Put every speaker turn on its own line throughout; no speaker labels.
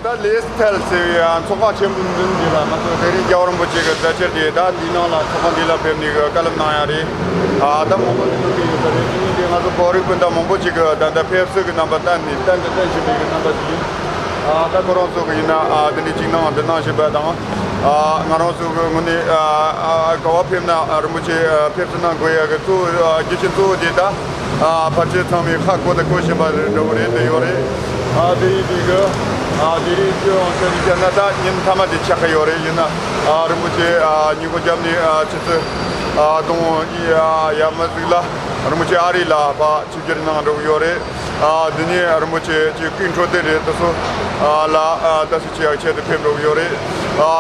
that list tells you so much in the very Jordan Butcher, that Dinola, Tokandila Pemniga, Kalamnayari, the moment to be the other Bori with the Mombuchiga, than the Pepsi number 10, the attention number 3. The Coronso, the Nichino, the Nashibadan, Narosu, go up him now, Armuchi, Pepsina, Goya, Kitchen 2, Dita, Pachitomi, Hak with the cushion by the Yori, the bigger. Dirigio Canada in Tamati Chakayore, Rumuchi, Nigojamni, Don Yamazilla, Rumuchi Arila, Chigirna Yore, Dini Rumuchi, introduced La Dasichi, the Pebble Yore,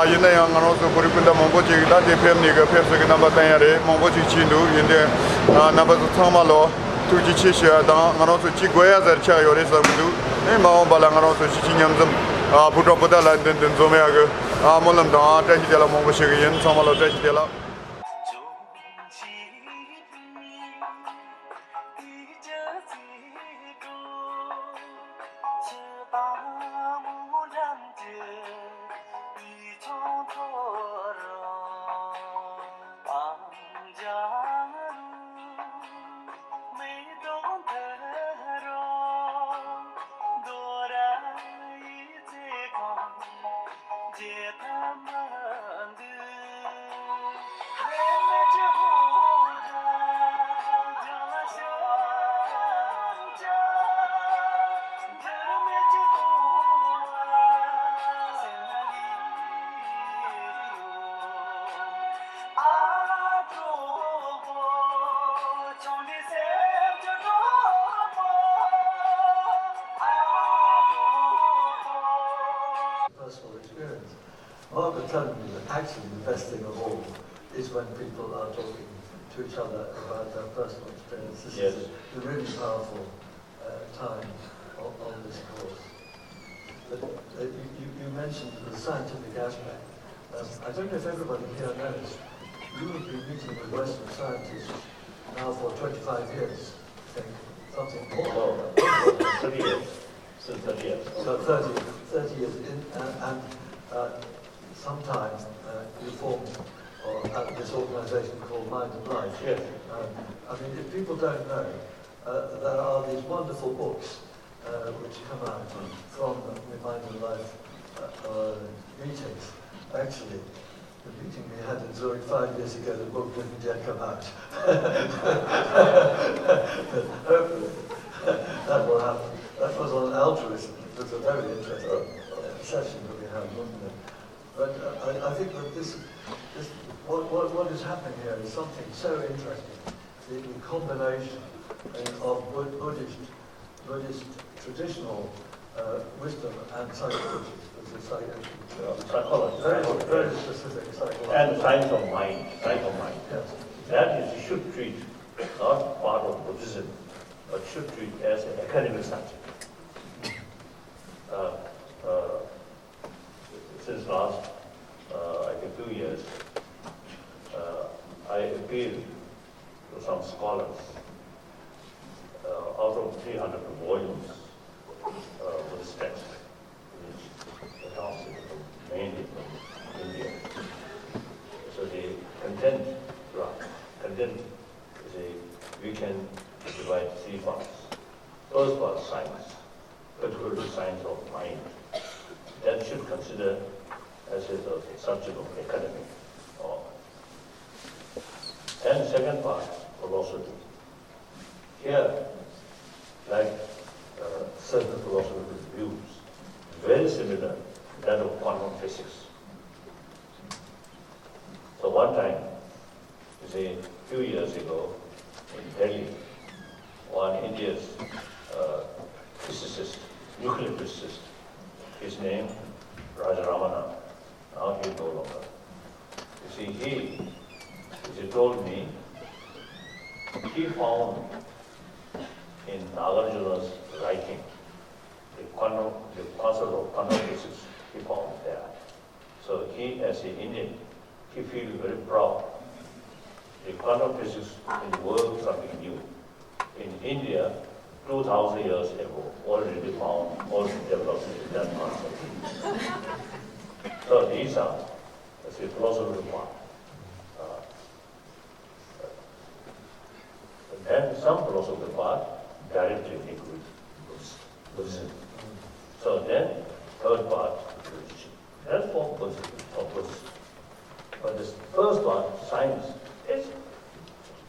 Yena and also Kurikunda Mongoji, that the Pemniga, Pepsi number 10, Mongoji Chindu, in the number of Tomalo. Tujicisha, Manoto Chiguea, the Chayore, Mao Balangaro, Chinyamzum, Putopodala, and Zomeaga, Molanda, Tehidela Mongoshi, Somalo Tehidela.
Personal experience. Margaret told me that actually the best thing of all is when people are talking to each other about their personal experience. This is a really powerful time on this course. But you mentioned the scientific aspect. I don't know if everybody here knows, you have been meeting with Western scientists now for 25 years, I think, something more.
30 years. Since 30 years.
So 30 years in, and sometime you formed this organization called Mind and Life.
Yes.
I mean, if people don't know, there are these wonderful books which come out from the Mind and Life meetings. Actually, the meeting we had in Zurich 5 years ago, the book didn't yet come out. Hopefully, that will happen. That was on altruism. It was a very interesting session that we had, wasn't it? But I think that what is happening here is something so interesting. The combination of Buddhist traditional wisdom and psychology.
Psychology.
Very specific psychology.
And science of mind.
Yes.
That is, you should treat not part of Buddhism, but should treat as an academic subject. Since last, I think 2 years, I appealed to some scholars out of 300 volumes with this text, which comes mainly from India. So the content is we can divide 3 parts. First part, science, particularly science of mind. That should consider as a subject of academic. And second part, philosophy. Here, like certain philosophical views, very similar to that of quantum physics. So one time, a few years ago, in Delhi, one India's physicist, nuclear physicist, his name Rajaramana, now he is no longer. You see, he told me, he found in Nagarjuna's writing, the concept of quantum physics, he found there. So he, as an Indian, he feels very proud. The quantum physics in the world is something new. In India, 2,000 years ago, already found also developed in that part of it. So these are the philosophical part. And then some philosophical part directly link with Buddhism. So then third part, religion. That's for Buddhism. But this first part, science, is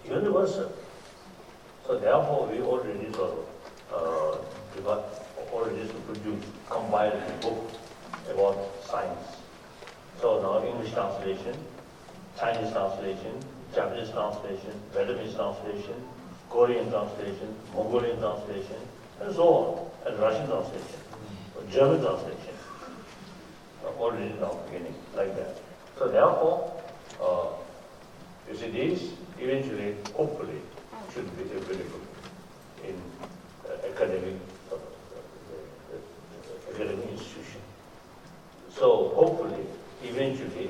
universal. So therefore, we already already produced, compiled a book about science. So now English translation, Chinese translation, Japanese translation, Vietnamese translation, Korean translation, Mongolian translation, and so on, and Russian translation, German translation, already now beginning like that. So therefore, you see, these eventually, hopefully, should be available in academic institution. So hopefully, eventually,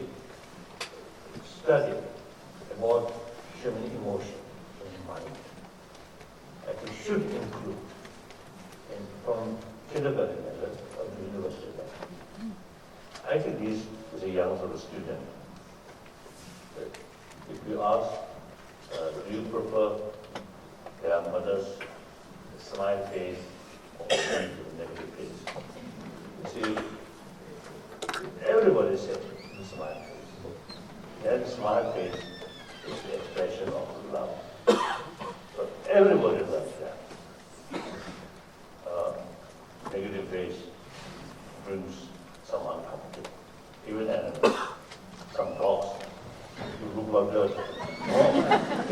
study about human emotion and mind. I think should include from kindergarten level or the university level. I think this is a young sort of student. If you ask, do you prefer their mother's smile face or negative face? You see, everybody says the smile face. That smile face is the expression of love. So everybody loves that. Negative face brings some uncomfort. Even animals, some dogs, you look like dirt.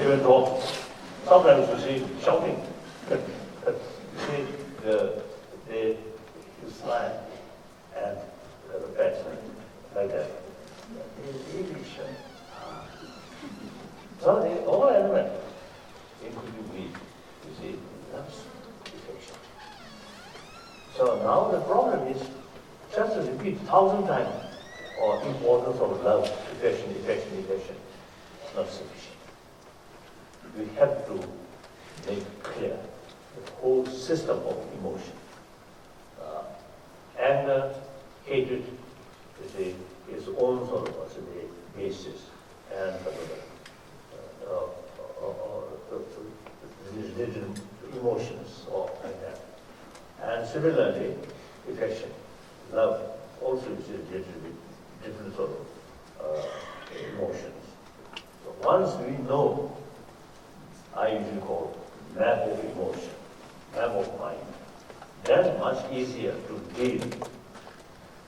Even dogs, sometimes you see shouting. You see, you smile and the pets like that. So all animals, including we, you see, loves affection. So now the problem is just to repeat 1,000 times or importance of love, affection, not sufficient. We have to make clear the whole system of emotion. Anger, hatred, is its own sort of basis, and religion, emotions, or like that. And similarly, affection, love, also is related with different sort of emotions. So once we know, I usually call map of emotion, map of mind, that's much easier to deal.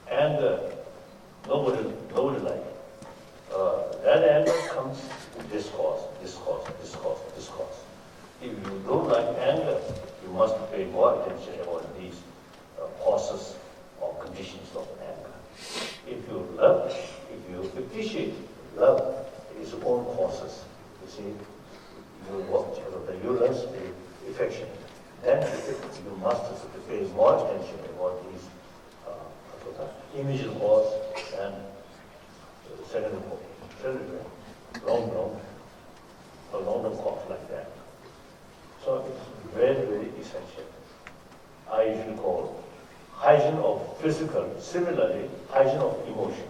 And nobody like that anger comes with discourse. If you don't like anger, you must pay more attention about these causes or conditions of anger. If you love, if you appreciate love, its own causes. You see, you watch you love the affection. Then you must pay more attention about these immediate cause and secondary long-term cause like that. So it's very, very essential. I usually call hygiene of physical, similarly, hygiene of emotion.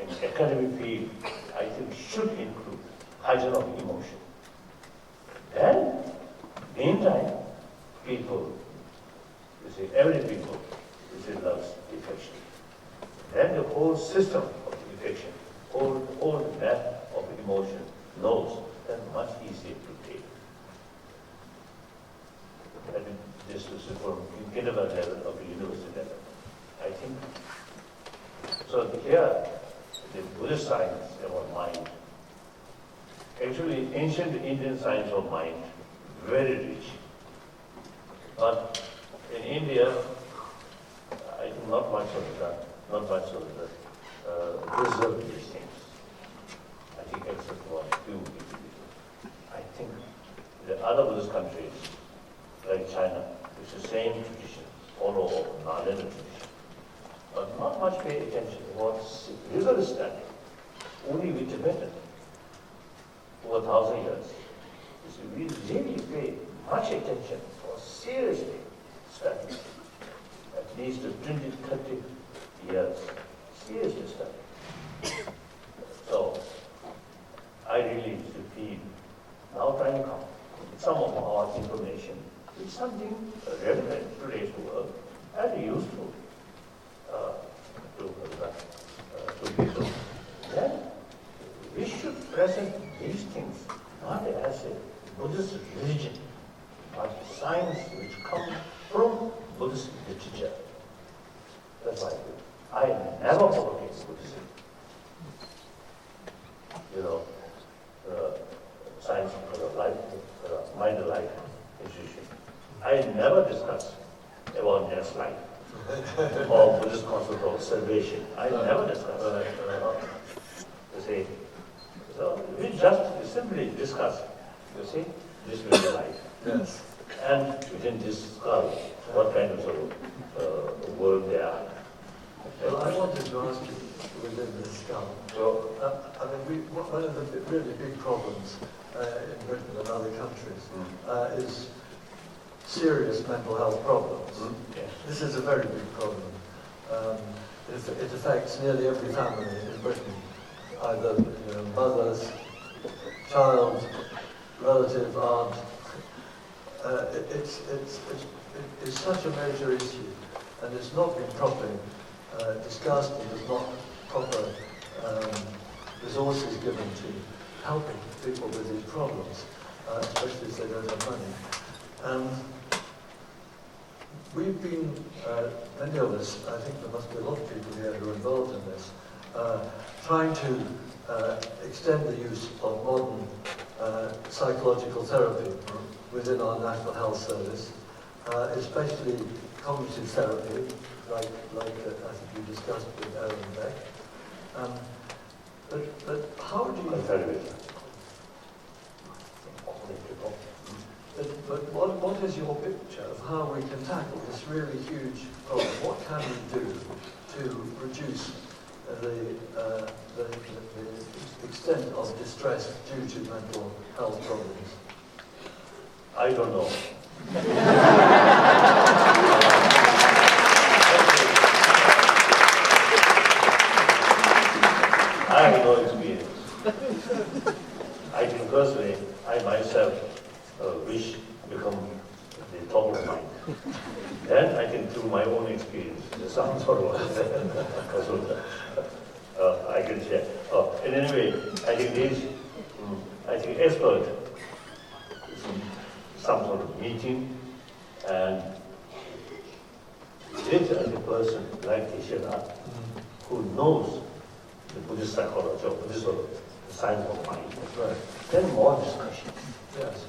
In academic field, I think should include hygiene of emotion. Then, meantime, people, you see, every people, you see, loves affection. Then the whole system of affection, whole map of emotion knows that much easier to take. And this is from kindergarten level of the university level. I think, so here, the Buddhist science about mind, actually ancient Indian science of mind, very rich. But in India, I think not much of preserve these things. I think except for a few people. I think the other Buddhist countries, like China, it's the same tradition, follow Nalanda tradition. But not much pay attention to what's rigorous study. Only we Tibetan, over 1,000 years. You see, we really pay much attention for seriously study needs to 20, 30 years. Seriously study. So, I really feel now time comes. Some of our information is something relevant to today's world and useful to people. Then we should present these things not as a Buddhist religion, but science which comes from Buddhist literature. That's why I never forget Buddhism. You know, science for the life, mind life institution. I never discuss about next life or Buddhist concept of salvation. I never discuss. You see, so we just simply discuss. You see, this will be life.
Yes.
And we can discuss what kind of world they are.
Well, I wanted to ask you within this skull.
So,
I mean, one of the really big problems in Britain and other countries is serious mental health problems.
yes.
This is a very big problem. It affects nearly every family in Britain, either mothers, child, relative, aunt. It's such a major issue, and it's not been properly discussed, and there's not proper resources given to helping people with these problems, especially if they don't have money. And we've been, many of us, I think there must be a lot of people here who are involved in this, trying to extend the use of modern psychological therapy within our National Health Service, especially cognitive therapy, like I think you discussed with Aaron Beck. But how do you... But what is your picture of how we can tackle this really huge problem? What can we do to reduce the extent of distress due to mental health problems?
I don't know. I have no experience. I think personally, I myself wish to become the top of mind. Then I can, through my own experience, some sort of I can share. In any way, I think these, expert some sort of meeting, and this as a person like Ishida, who knows the Buddhist psychology or Buddhist or the science of mind,
Right.
then more discussion.
Yes.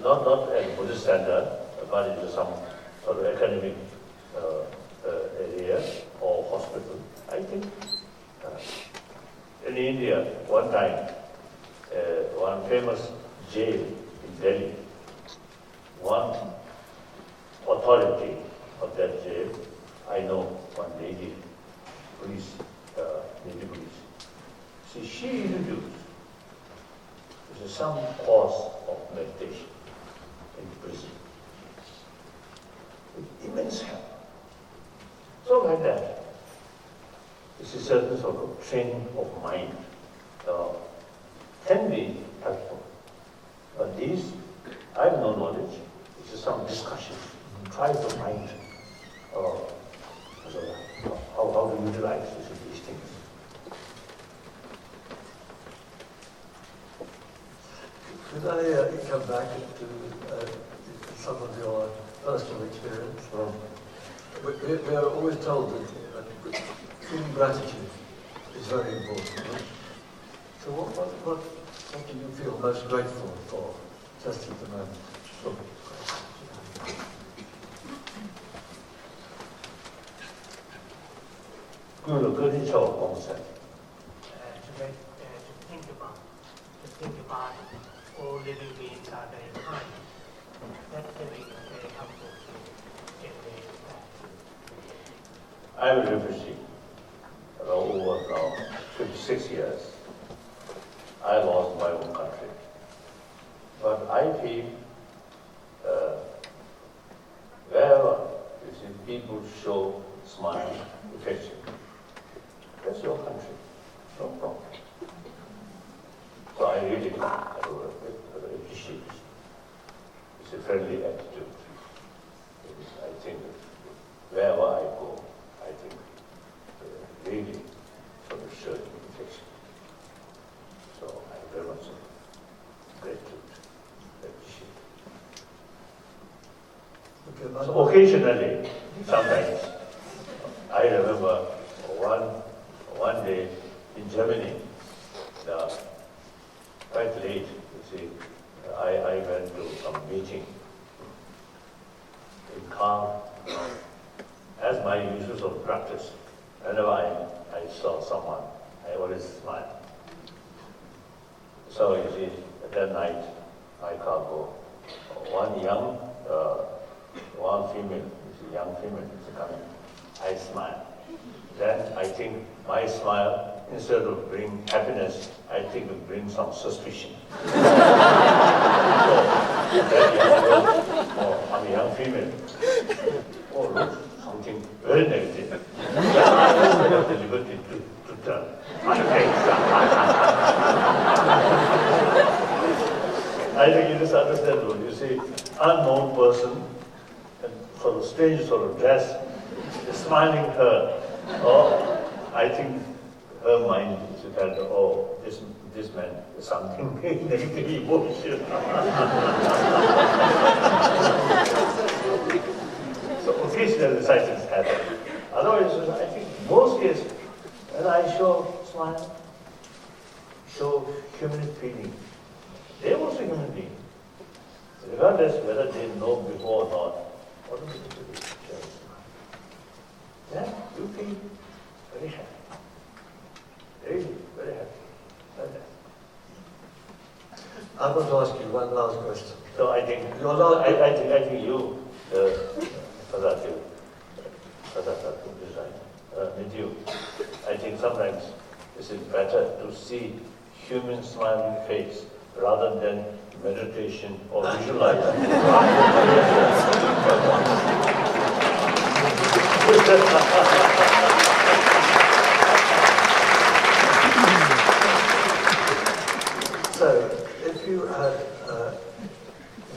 Not at Buddhist standard, but into some sort of academic area or hospital. I think in India, one time, one famous jail in Delhi, one authority of that jail, I know one lady, police, Navy police. See, she introduced some course of meditation in prison with immense help. So like that, this is certain sort of training of mind can be helpful. But these, I have no knowledge. This is some discussion. Try to find how to utilize these things.
Could I come back to some of your personal experience? We are always told that feeling gratitude is very important. So what do you feel most grateful for just at the moment? Sure.
to think about all living beings are very kind. That feeling is very helpful to get the
I'm a refugee. Over now 56 years. I lost my own country. But I feel So occasionally, sometimes, I remember one day in Germany, quite late, you see, I went to some meeting in car. As my usual sort of practice, whenever I saw someone, I always smile. So you see, that night, my cargo, one female, you see, young female is coming. I smile. Then I think my smile, instead of bring happiness, I think it brings some suspicion. So, that young girl, I'm a young female. Oh, look, something very negative. I have the liberty to turn my face. I think it is understandable. You see, unknown person, and sort of strange sort of dress, smiling her. Oh, I think her mind is that, oh, this man is something negative emotion. So occasionally such things happen. Otherwise, I think most cases, when I show smile, show human feeling, they are also human beings. Regardless whether they know before or not, automatically show smile. Then you feel very happy. Really, very happy. Like that.
I want to ask you one last question.
So I think
Your last,
I think you, with you, I think sometimes it is better to see human smiling face rather than meditation or visualizing.
So, if you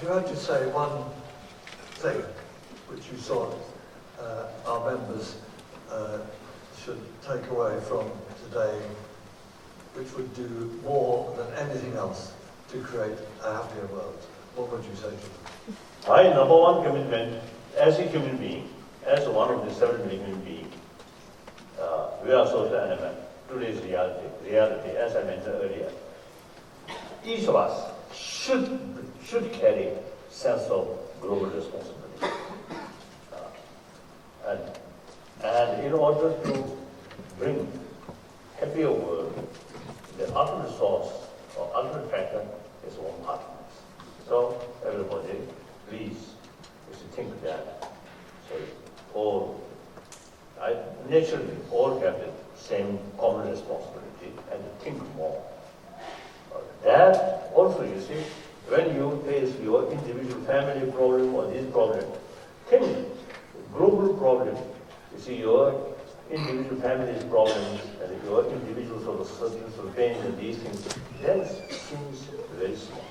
had to say one thing which you thought our members should take away from today, which would do more than anything else to create a happier world, what would you say to them?
My number one commitment as a human being, as one of the 7 billion human beings, we are social animals. Today's reality, as I mentioned earlier, each of us should carry sense of global responsibility. And in order to bring happier world, the ultimate source or ultimate factor is one partners. So everybody, please, think that. So naturally, all have the same common responsibility and think more. That also, you see, when you face your individual family problem or this problem, think global problem. You see, your individual family's problems and your individual sort of circles of pain and these things, that seems very small.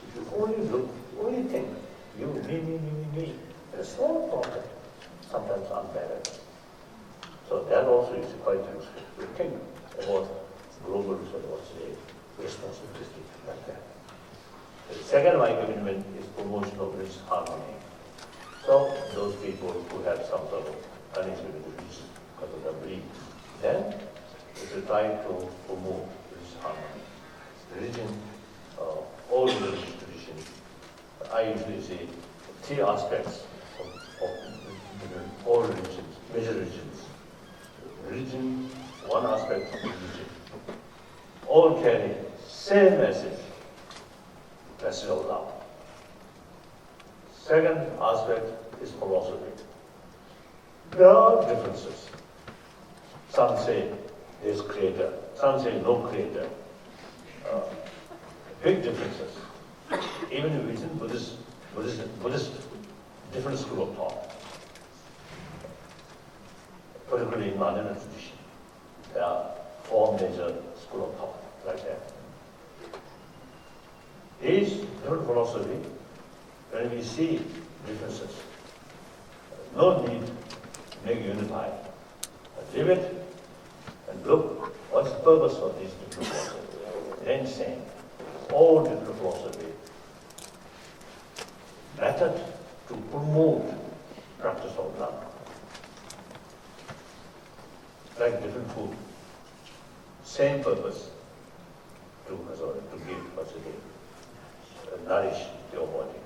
If you only look, only think, you, me, a small problem, sometimes unbearable. So that also is quite useful to think about global sort of responsibility like that. The second, my commitment is promotion of religious harmony. So those people who have some sort of connection with religion because of their belief, then we should try to promote religious harmony. Religion, all religious traditions, I usually say 3 aspects of all religions, major religions. Religion, one aspect of religion. All carry same message of love. Second aspect is philosophy. There are differences. Some say there's creator, some say no creator. Big differences. Even within Buddhist different school of thought. Particularly in Mahayana tradition, there are 4 major school of thought like that. These different philosophy, when we see differences, no need to make unified. Leave it and look what's the purpose of these different philosophies. Then saying all different philosophy method to promote practice of Dharma. Like different food, same purpose to give positive, nourish your body.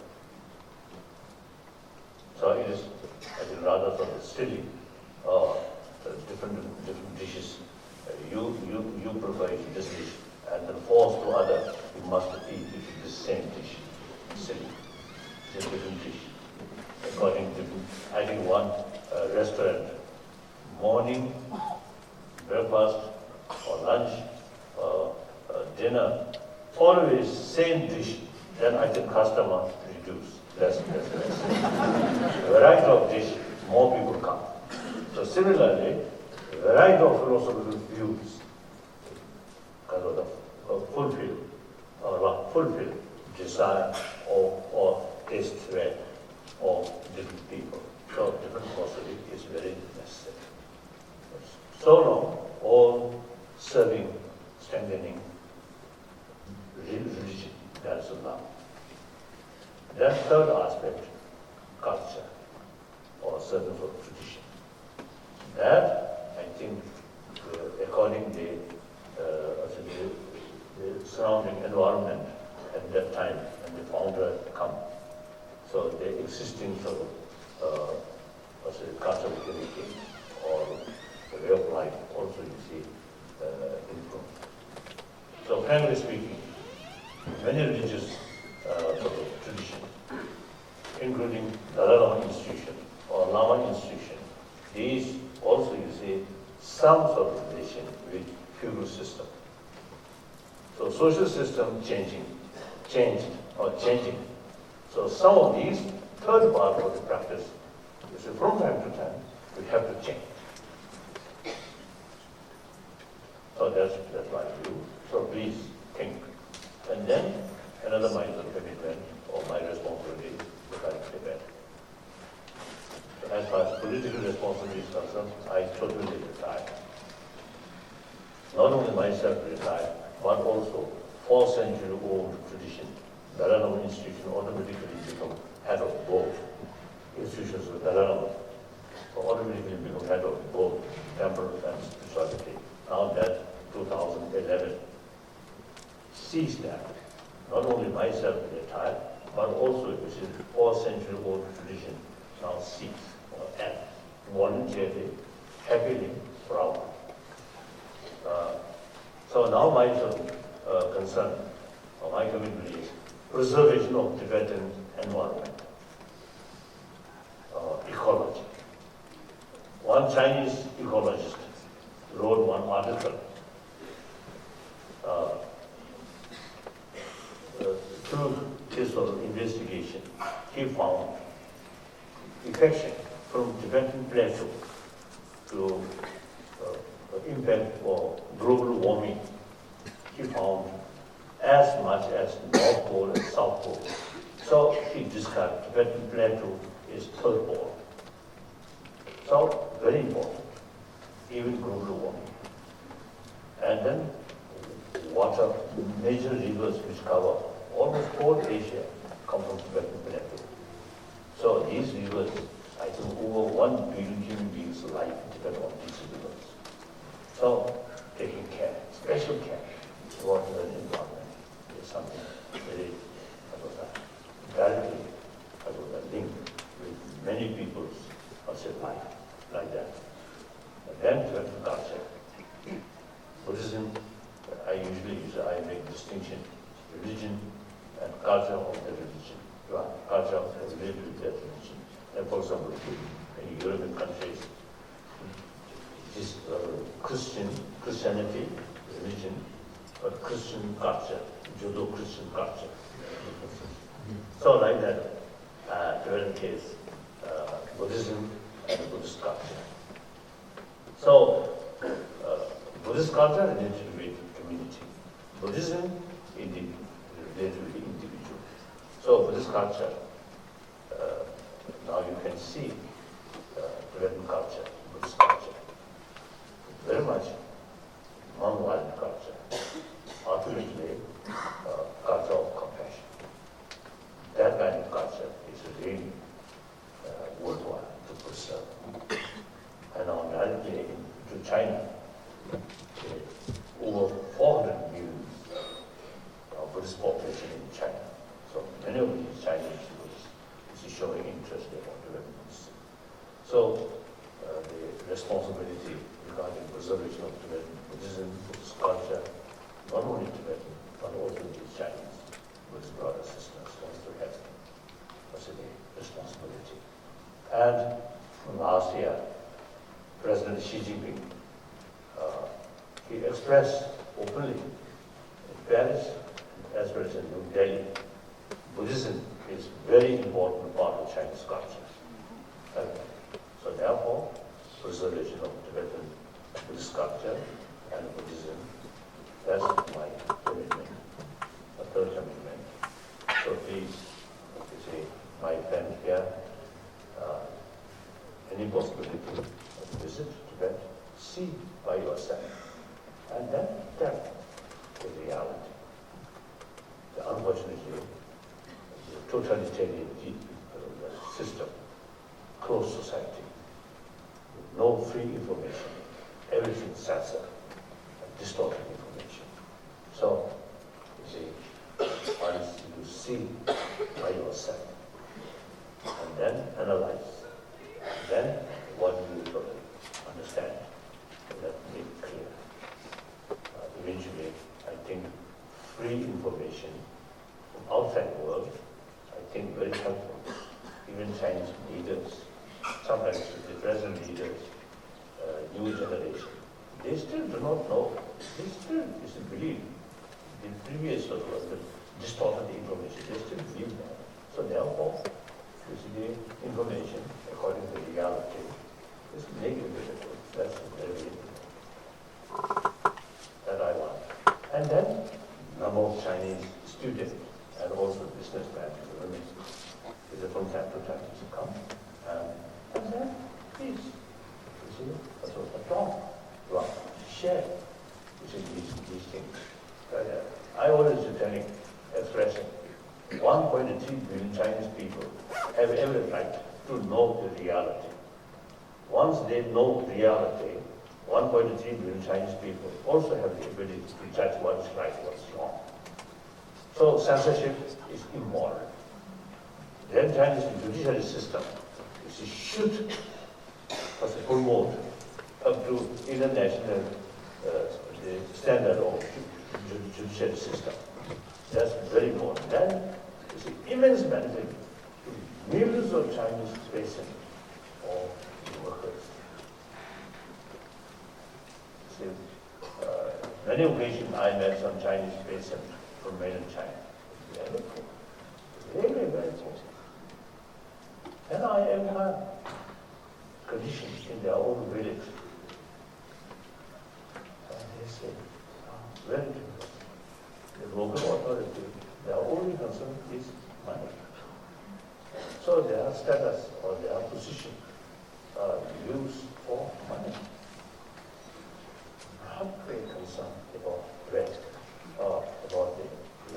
So it is, I think, rather sort of silly, different dishes. You prefer this dish, and then force to other, you must eat the same dish. Silly. It's a different dish. According to different, I think one restaurant, morning, breakfast, or lunch, dinner, always same dish, then I think customer reduce, less. Variety of dish, more people come. So similarly, variety of philosophical views, fulfill desire or taste thread of different people. So different philosophy is very necessary. So long, all serving, strengthening religion, that is Allah. Then third aspect, culture, or certain sort of tradition. That, I think, according to the surrounding environment at that time when the founder come, so the existing sort of cultural heritage or the way of life also you see influence. So frankly speaking, many religious sort of traditions, including Dalai Lama institution or Lama institution, these also you see some sort of relation with feudal system. So social system changing. So some of these third part of the practice, you see, from time to time, we have to change. So that's my view. So please think. And then another mindful commitment or my responsibility to try to prevent. So as far as political responsibility is concerned, I totally retire. Not only myself retire, but also 4th century old tradition. Dalai Lama institution automatically become head of both institutions of Dalai Lama. So automatically become head of both temple and spirituality. Now that 2011 sees that. Not only myself retired, but also you see 4th century old tradition now sees and voluntarily, happily, proud. So now my concern, or my commitment is preservation of Tibetan environment, ecology. One Chinese ecologist wrote one article through his sort of investigation. He found affection from Tibetan plateau to impact for global warming. He found as much as North Pole and South Pole. So he described Tibetan plateau is third pole. So very important, even global warming. And then water, major rivers which cover almost whole Asia come from Tibetan plateau. So these rivers, I think over 1 billion human beings live in Tibet on these rivers. So taking care, special care towards the environment is something very directly linked with many people's life like that. And then Tibetan culture. Buddhism, I make distinction, religion and culture of the religion. Culture of the related with that religion. And for example, in European countries, this Christianity, religion, but Christian culture, Judeo-Christian culture. So like that, Tibetan case, Buddhism and Buddhist culture. So, Buddhist culture related with community. Buddhism related with individual. So Buddhist culture, now you can see Tibetan culture, Buddhist culture, very much non-violent culture, ultimately culture of compassion. That kind of culture is really worthwhile to preserve. And on the other day, to China, over 400 million Buddhist population in China. So many of these Chinese Buddhists is showing interest about Tibetans. So the responsibility regarding preservation of Tibetan Buddhism, Buddhist culture, not only Tibetan, but also these Chinese Buddhist brothers and sisters wants to have the responsibility. And last year, President Xi Jinping, he expressed openly in Paris as well as in New Delhi, Buddhism is very important part of Chinese culture. And so therefore, preservation of Tibetan Buddhist culture and Buddhism, that's my commitment, a third commitment. So please, you see, my friend here, any possibility of visit Tibet, see by yourself, and then tell the reality. Unfortunately, the totalitarian system, closed society, no free information, everything censored, and distorted information. So, you see, once you see by yourself, and then analyze, then what you will understand, that make clear. Eventually, I think free information from outside the world, I think very helpful. Even Chinese leaders, sometimes the present leaders, new generation, they still do not know, they still believe the previous sort of the distorted information, they still believe that. So therefore, you see the information according to reality is negative. That's very important. That I want. And then number of Chinese students and also businessmen and women is from time to time to come and then please, you see, that's what I talk about, share, you see, these things. I always expressing 1.3 billion Chinese people have every right to know the reality. Once they know reality, 1.3 billion Chinese people also have the ability to judge what's right, what's wrong. So censorship is immoral. The Chinese judiciary system should promote up to international the standard of judiciary system. That's very important. Then you see immense benefit to millions of Chinese patients or workers. See, many occasions I met some Chinese patients from mainland China. Very, very poor. And I have conditions in their own village. And they say, very difficult. The local authority, their only concern is money. So their status or their position are used for money. Not very concerned about rest, about the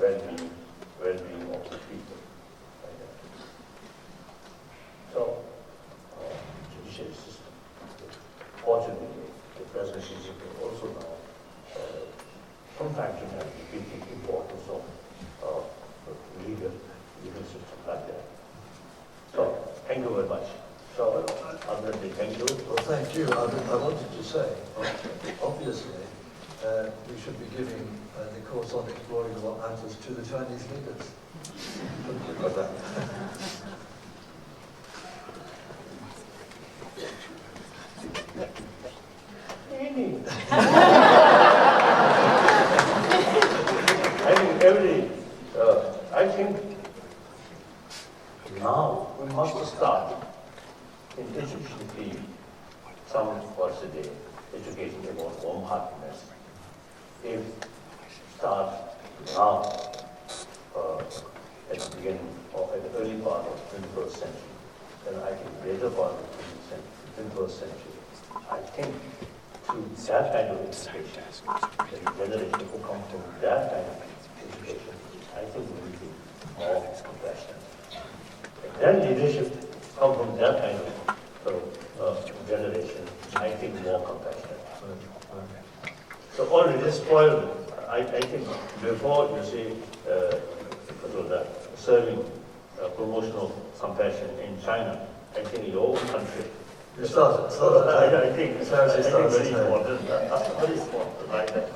well-being of the people. So, judiciary system. Fortunately, the President Xi Jinping also now, from time to time, repeating the importance of legal system like that. So, thank you very much. So, Admiralty, thank you.
Well, thank you. I wanted to say, obviously, we should be giving the course on exploring what matters to the Chinese leaders. But that.
I think now we must start in educating some once a day, educating about warm-heartedness. If start now at the beginning or at the early part of the 21st century, then I think later part of the 21st century, I think through that kind of education, the generation who come from that kind of education, I think we will be more compassionate. that leadership comes from that kind of generation, I think more compassionate. So already spoiled. I think before you say serving promotional compassion in China, I think your own country.
You started.
I think very important. Very important, like that.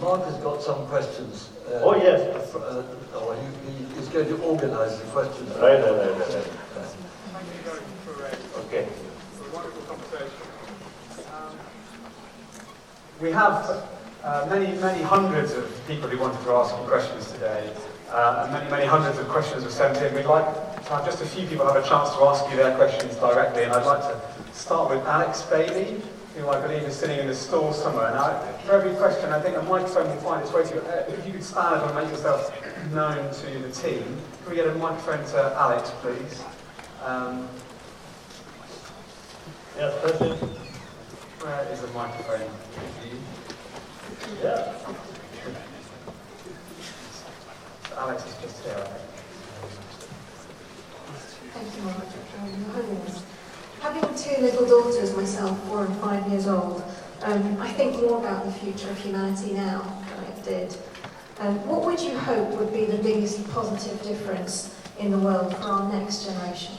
Mark has got some questions.
Oh yes.
He's going to organise the questions.
Right.
Yes.
Thank you very much
Okay.
for a wonderful conversation.
We have many hundreds of people who wanted to ask you questions today. Many hundreds of questions were sent in. We'd like to have just a few people have a chance to ask you their questions directly, and I'd like to start with Alex Bailey, who I believe is sitting in the stall somewhere. Now, for every question, I think a microphone will find its way to you. If you could stand up and make yourself known to the team. Can we get a microphone to Alex, please?
Yes, question.
Where is the microphone?
Yeah.
Alex is just here, I think.
Thank you, Mark. Your Holiness. Having two little daughters myself, 4 and 5 years old, I think more about the future of humanity now than I did. What would you hope would be the biggest positive difference in the world for our next generation?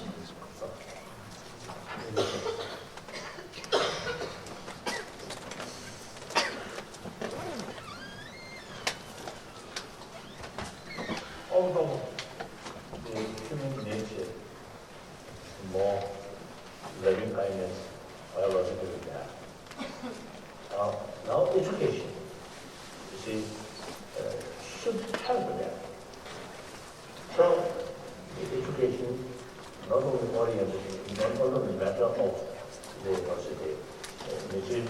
Although the human nature, more loving kindness, biological gap. Now education, you see, should help that. So the education not only oriented, not only matter of the university, material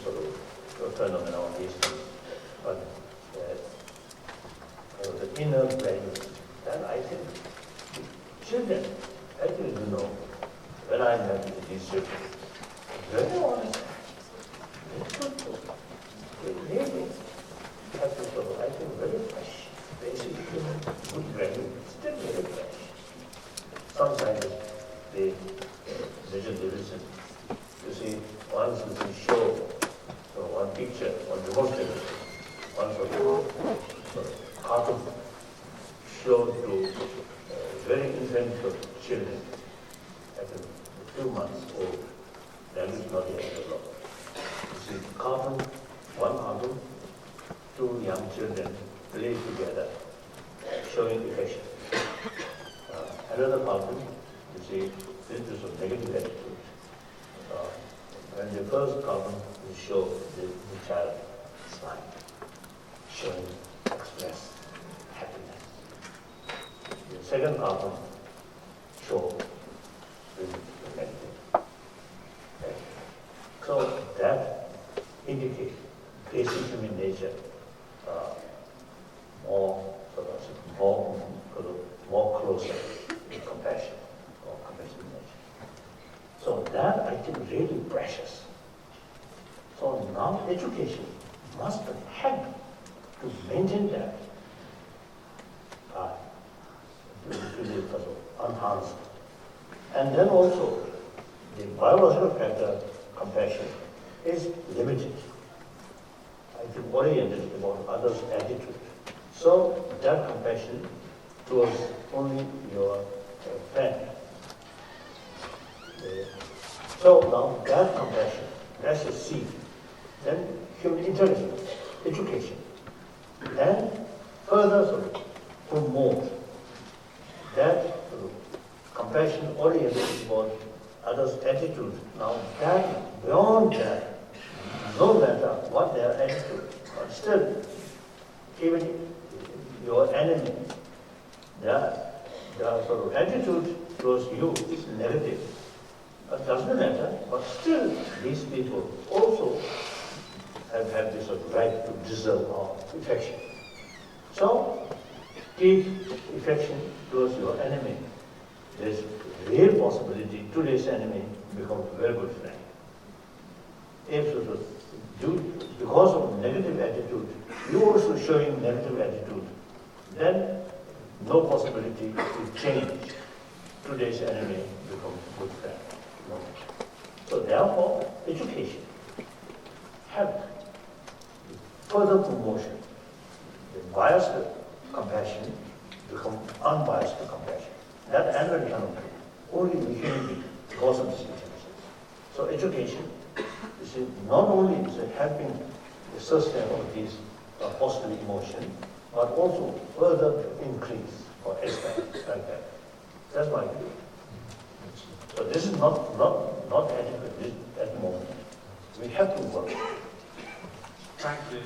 sort of phenomenon of these things, but the inner values. And I think children, actually, you know, when I met with these children, very honest, truthful, they really have to sort of, I think, very fresh, basic human good value, still very fresh. Sometimes they measure the reason. You see, once we show one picture, one demonstration, one sort of cartoon shown to very infant children at a few months old. That is not yet developed. You see, one cartoon, 2 young children play together, showing affection. Another cartoon, you see, this is a negative attitude. And the first cartoon will show the child smile, showing express happiness. The second cartoon show the negative. Okay. So that indicates basic human nature, more closer with compassion or compassionate nature. So that I think really precious. So now education must help to maintain that to be enhanced. And then also the biological factor compassion is limited. I think oriented about others' attitude. So that compassion towards only your friend. So now that compassion, that's a seed. Then human intelligence, education. And further sort of promote that sort of compassion oriented about others' attitude. Now that, beyond that, no matter what their attitude, but still, even your enemy, their sort of attitude towards you is negative. It doesn't matter, but still these people also have this right to deserve our affection. So, keep affection towards your enemy. There is real possibility today's enemy become a very good friend. If because of negative attitude, you also showing negative attitude, then no possibility to change today's enemy become good friend. No. So therefore, education, health, further promotion, the biased compassion become unbiased compassion. That anger cannot be. Only the human being because of this intelligence. So education is not only is it helping the sustain of these positive emotion, but also further increase or expand like that. That's my view. So this is not adequate at the moment. We have to work.
Thank you.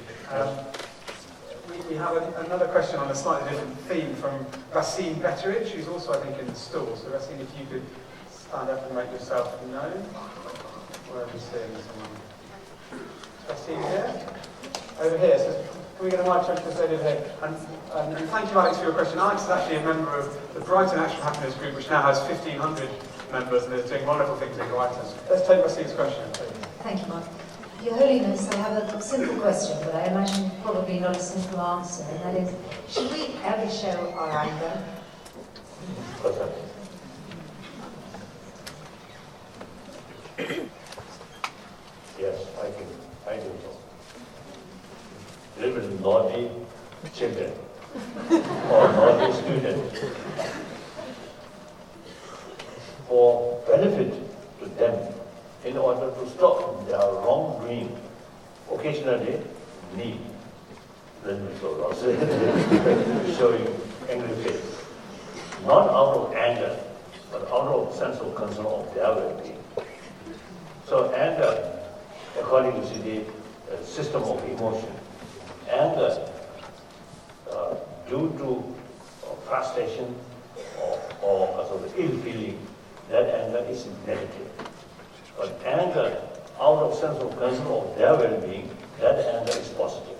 We have another question on a slightly different theme from Vasim Beteridge, who's also, I think, in the stall. So, Vasim, if you could stand up and make yourself known. Where are we seeing someone? Vasim here? Over here. So, can we get a mic to this lady over here? And thank you, Alex, for your question. Alex is actually a member of the Brighton Action Happiness Group, which now has 1,500 members and is doing wonderful things in Brighton. Let's take Vasim's question, please.
Thank you, Mark. Your Holiness, I have a simple question, but I imagine probably not a simple answer, and that is, should we ever show our anger?
Yes, I do so. Little naughty children or naughty students, for benefit to them, in order to stop their wrongdoing, occasionally need, let me showing angry face. Not out of anger, but out of sense of concern of their well-being. So anger, according to the system of emotion, anger due to frustration or because of the ill feeling, that anger is negative. But anger, out of sense of concern of their well-being, that anger is positive.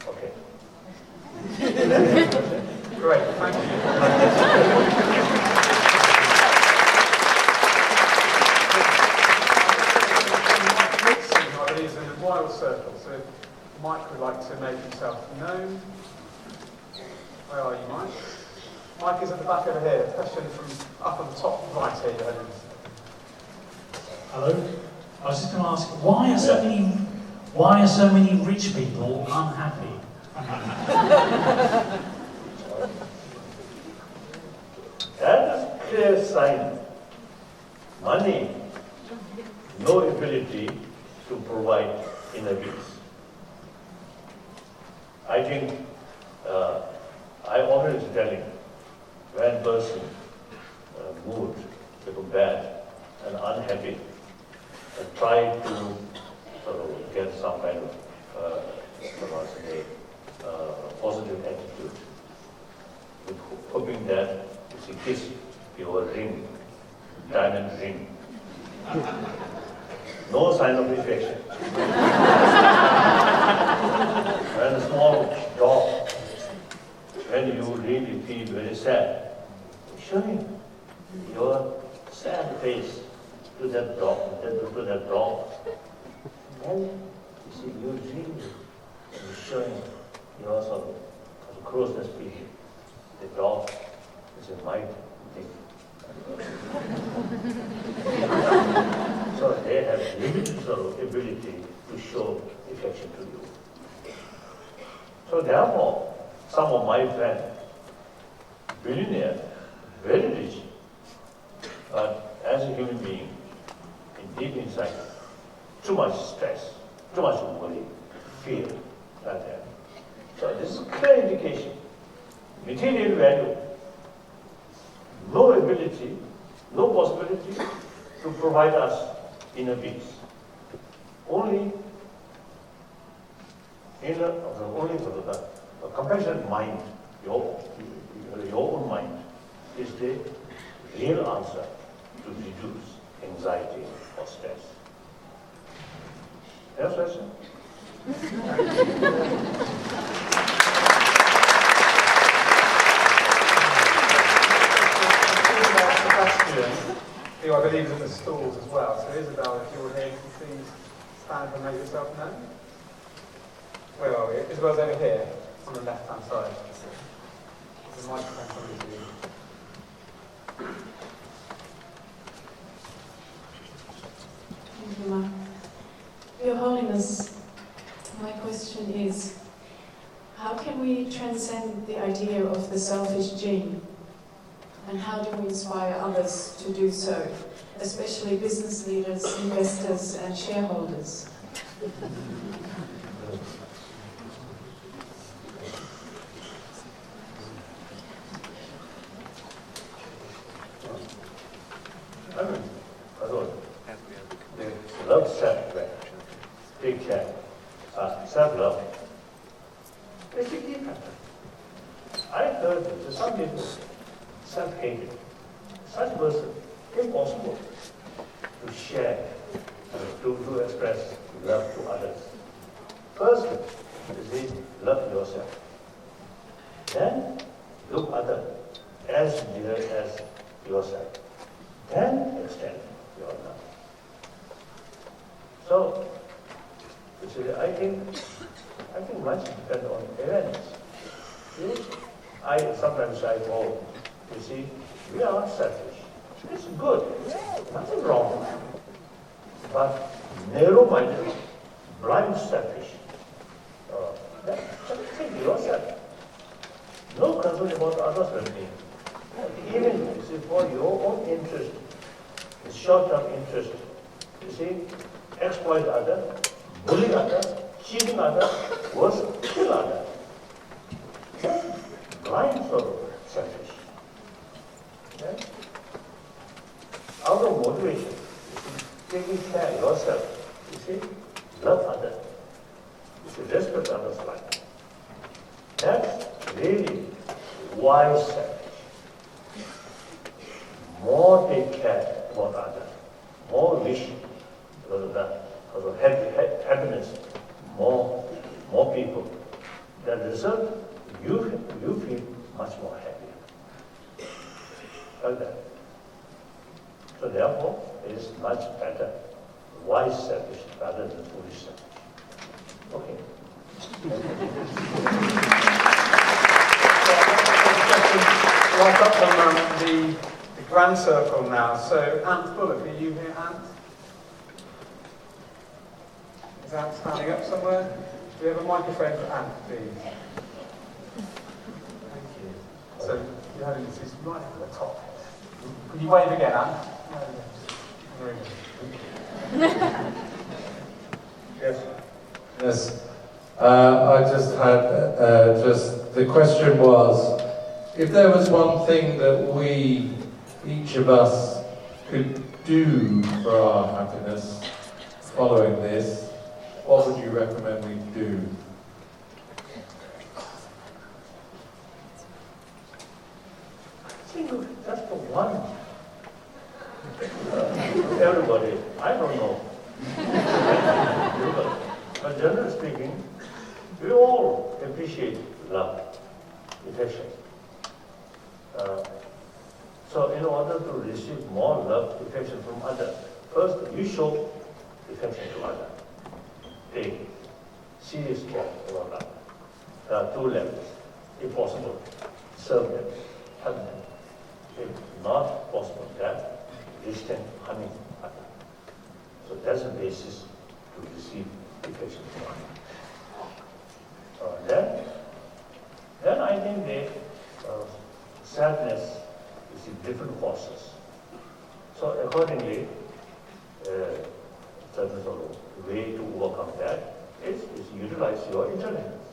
Okay.
Great, thank you. I believe is in the royal circle, so if Mike would like to make himself known. Where are you, Mike? Mike is at the back over here. A question from up at the top right here, Your Holiness.
Hello. I was just going to ask, why are so many rich people unhappy?
That is a clear sign. Money, no ability to provide inner peace. I think I always telling, when person mood become bad and unhappy, try to sort of get some kind of positive attitude, with hoping that if you kiss your ring, diamond ring, no sign of affection. When a small dog, when you really feel very sad, showing your sad face to that dog, and you see, you really showing your sort of closeness to him. The dog is a mighty thing. So they have limited sort of ability to show affection to you. So therefore, some of my friends, billionaire, very rich, but as a human being, deep inside, too much stress, too much worry, fear, like that. So this is a clear indication. Material value, no ability, no possibility to provide us inner peace. Only for the compassionate mind, your own mind, is the real answer to reduce anxiety or stress. Yes, question?
Sebastian, who I believe is in the stalls as well. So Isabel, if you're here, can you please stand and make yourself known? Where are we? Isabel's over here. on the left-hand side. There's a microphone coming to you.
Thank you, Mark. Your Holiness, my question is, how can we transcend the idea of the selfish gene? And how do we inspire others to do so, especially business leaders, investors, and shareholders?
Love self, big check, self-love. It's a different. I heard that some people self-hated. Such a person, impossible to share, to express love to others. First, you see, love yourself. Then, look others as dear as yourself. Then extend your love. So, you see, I think much depends on awareness. See? Sometimes I fall. You see, we are not selfish. It's good. Nothing wrong. But narrow-minded, blind selfish. Think yourself. No concern about others' well-being. Even, you see, for your own interest, short-term interest, you see, exploit others, bully others, cheating others, worse, kill others. Blind sort of selfish. Okay? Out of motivation, you see, taking care of yourself, you see, love others, you see, respect others' life. That's really wise selfish. More take care about others, more wish because of that, because of happiness, more people. The result, you feel much more happy. Like that. So therefore, it is much better wise selfish rather than foolish selfish. Okay.
Right up on the grand circle now. So, Ant Bullock, are you here, Ant? Is Ant standing up somewhere? Do we have a microphone for Ant, please? Thank you. So, you had his right at the top. Could you wave again, Ant? Very good.
Yes.
Yes. I just had, the question was, if there was one thing that we, each of us, could do for our happiness following this, what would you recommend we do?
I think just for one. Everybody, I don't know. But generally speaking, we all appreciate love, affection. So in order to receive more love, affection from others, first you show affection to others. Take serious care about that. There are two levels. If possible, serve them, help them. If not possible, that distant harming others. So that's the basis to receive affection from others. Then I think the sadness is in different causes. So accordingly, certain sort of way to overcome that is utilize your intelligence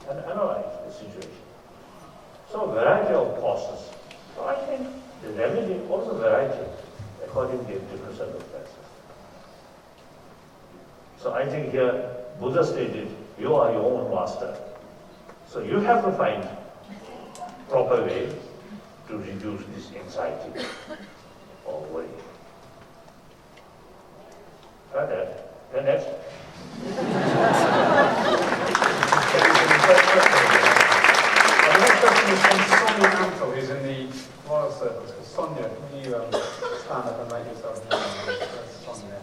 and analyze the situation. So a variety of causes. So I think the remedy also variety according to different circumstances. So I think here Buddha stated, you are your own master. So you have to find proper way to reduce this anxiety or worry. Then next.
The next question is from Sonia Antle, who's in the Royal Service. So Sonia, can you stand up and make yourself known? That's Sonia.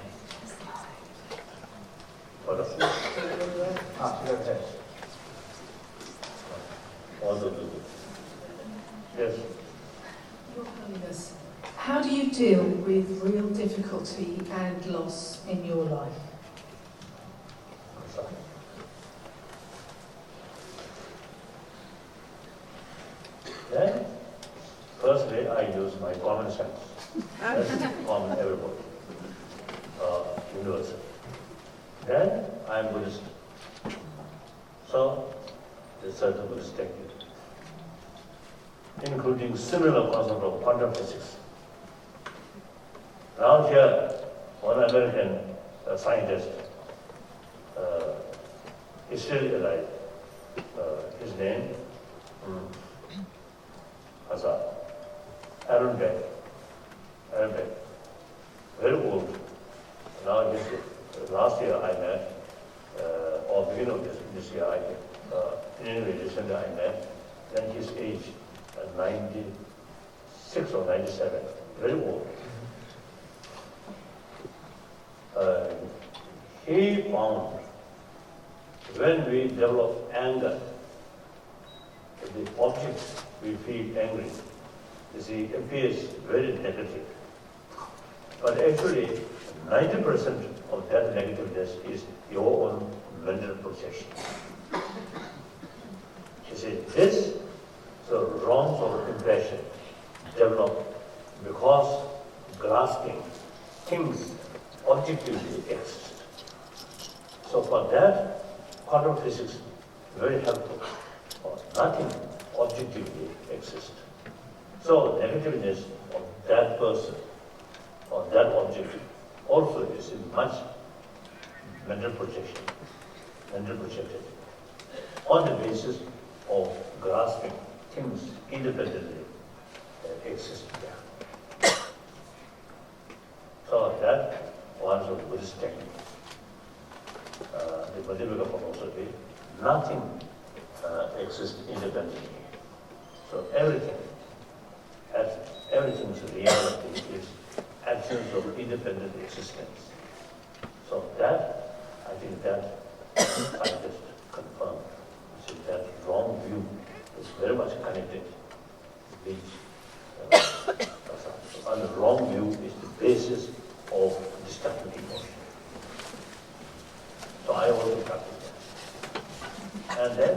She's over here.
all those people. Yes.
Your Holiness, how do you deal with real difficulty and loss in your life?
Then, firstly, I use my common sense. That's common everybody. Universal. Then, I am Buddhist. So, there's certain Buddhist technique, including similar concept of quantum physics. Now here, one American scientist is still alive. His name, Aaron Beck. Very old. Now last year I met, or beginning of this year I think, anyway recently I met, then his age 96 or 97, very old. He found when we develop anger, the object we feel angry, you see, appears very negative. But actually, 90% of that negativeness is your own mental projection. You see, this wrong sort of impression developed because grasping things objectively exist. So for that, quantum physics is very helpful. For nothing objectively exists. So negativeness of that person or that object also is in much mental projection, mental projected, on the basis of grasping things independently that exist there. So that one of the Buddhist technique. The Madhyamaka philosophy, nothing exists independently. So everything's reality is absence of independent existence. So that, I think that scientists confirm. So that wrong view is very much connected with and the wrong view is the basis of destructive emotion. So I also practice that. And then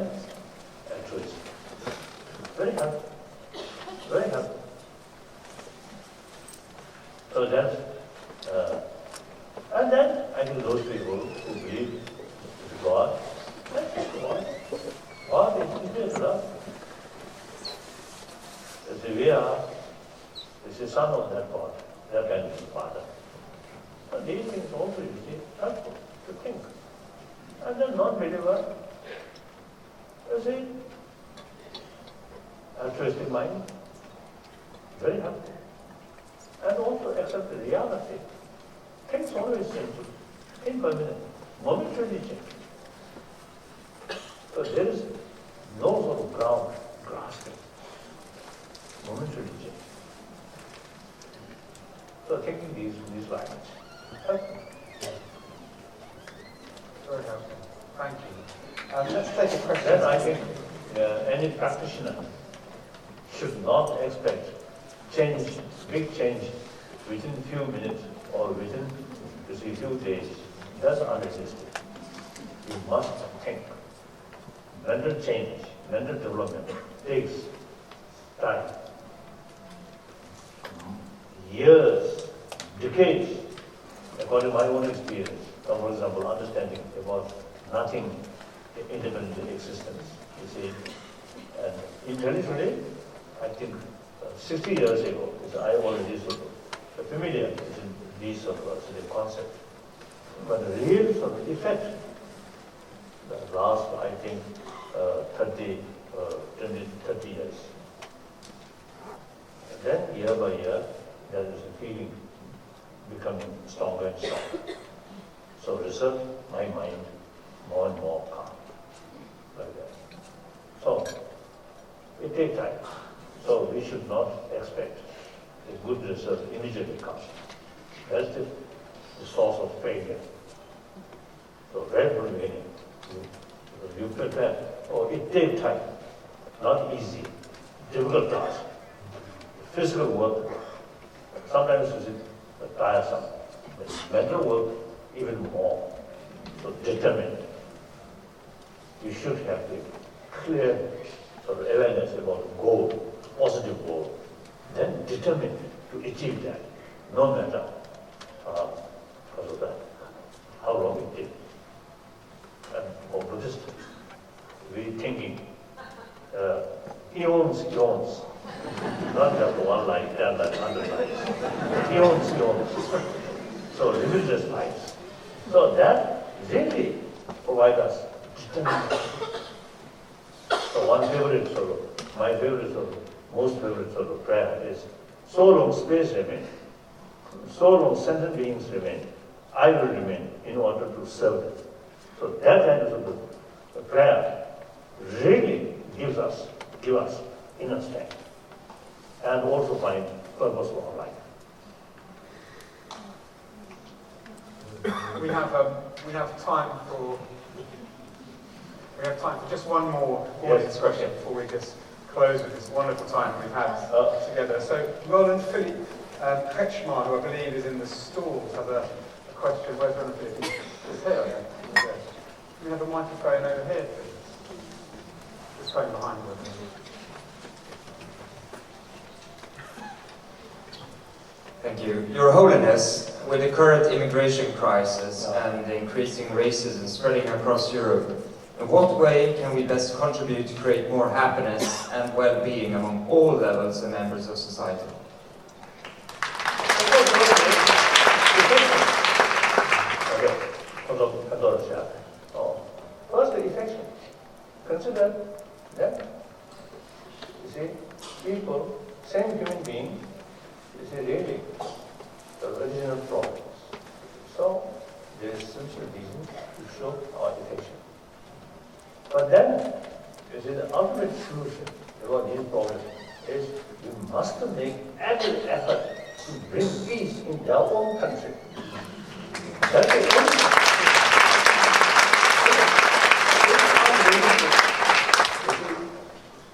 altruism. Very helpful. Very helpful. So that's, and then I think those people who believe in God, God is love. They say, we are, this is son of that God, that kind of father. And these things also, you see, helpful to think. And then non-believer, you see, altruistic mind, very helpful. And also accept the reality. Things always change, impermanent, momentarily change. So there is no sort of ground grasping, momentarily change. So taking these lines, helpful.
Very helpful. Thank you. Let's take a question.
Then I think any practitioner should not expect change, big change, within a few minutes or within a few days. That's unrealistic. You must think. Mental change, mental development takes time. Years, decades, according to my own experience. For example, understanding about nothing independent existence, you see. And intellectually, I think 60 years ago, I already sort of familiar with these sort of concepts. But the real sort of effect, the last, I think, 30 years. And then year by year, there is a feeling becoming stronger and stronger. So result my mind more and more calm, like that. So it takes time. So we should not expect a good result immediately comes. That's the source of failure. So right from the beginning, you prepare. Oh, it takes time. not easy, difficult task. Physical work, sometimes is tiresome, but mental work even more. So determined. You should have a clear sort of awareness about goal, positive goal, then determined to achieve that, no matter because of that, how long it takes. And for Buddhist, we thinking eons, not just one line, 10 lines, 100 lines, eons. So limitless lives. So that really provides us determination. So one favorite sort of, my favorite sort of, most favorite sort of prayer is, so long space remains, so long sentient beings remain, I will remain in order to serve them. So that kind of sort of prayer really gives us inner strength and also find purpose for our life.
We have time for just one more audience question before we just close with this wonderful time we've had together. So Roland Philippe Kretschmar, who I believe is in the stalls, has a question. Where's Roland Philippe? He's here. Okay. Can we have a microphone over here, please? This phone behind you.
Thank you. Your Holiness, with the current immigration crisis and the increasing racism spreading across Europe, in what way can we best contribute to create more happiness and well-being among all levels and members of society?
First, the affection. Consider that, you see, people, same human being, is really the original problems. So, there is social reason to show our affection. But then, you see, the ultimate solution about these problems is you must make every effort to bring peace in their own country. That's the only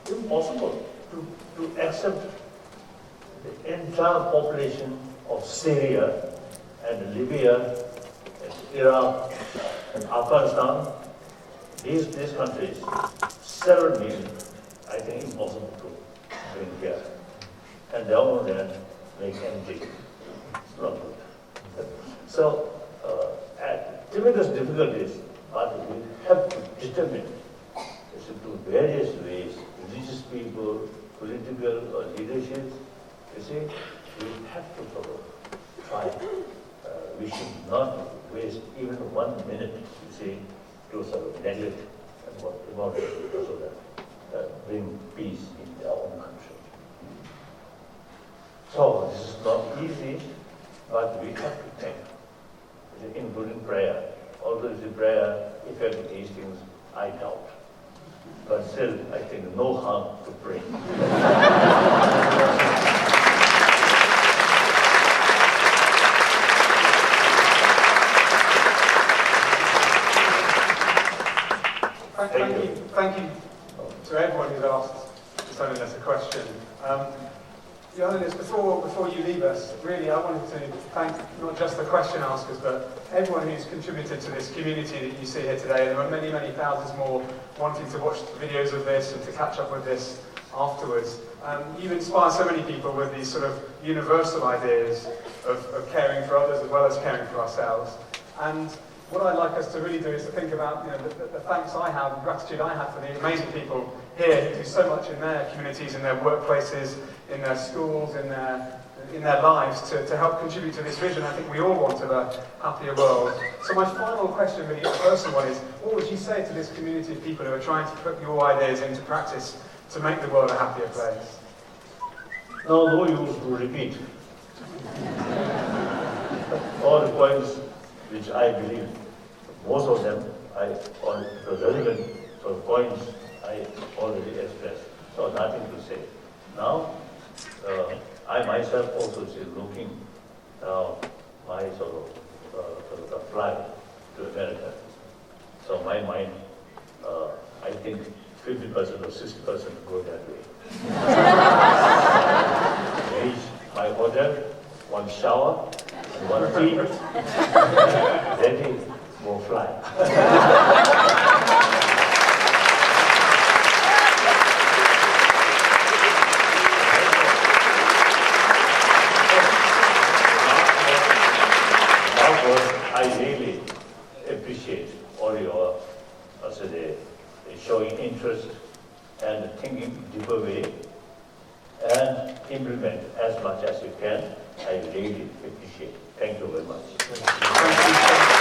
it's impossible to accept the entire population of Syria and Libya and Iraq and Afghanistan. These countries, 7 million, I think impossible to bring here. And their own land make empty. It's not good. So, tremendous difficulties, but we have to determine through various ways, religious people, political or leadership, you see, we have to sort of try. We should not waste even 1 minute, you see, to sort of neglect and what about it, so that bring peace in their own country. So this is not easy, but we have to think, including prayer. Although the prayer effect these things, I doubt. But still, I think no harm to pray.
Thank you to everyone who's asked His Holiness a question. Your Holiness, before you leave us, really I wanted to thank not just the question askers, but everyone who's contributed to this community that you see here today. There are many, many thousands more wanting to watch videos of this and to catch up with this afterwards. You inspire so many people with these sort of universal ideas of caring for others as well as caring for ourselves. And what I'd like us to really do is to think about the thanks I have, the gratitude I have for the amazing people here who do so much in their communities, in their workplaces, in their schools, in their lives to help contribute to this vision. I think we all want a happier world. So my final question, really, a personal one, is what would you say to this community of people who are trying to put your ideas into practice to make the world a happier place?
No use to repeat. All the points which I believe, most of them, the relevant points I already expressed. So nothing to say. Now, I myself also is looking my sort of flight to America. So my mind, I think 50% or 60% go that way. Reach my hotel, one shower, and one tea, then he go fly. I really appreciate all your showing interest and thinking deeper way and implement as much as you can. I really appreciate it. Thank you very much.
Thank you.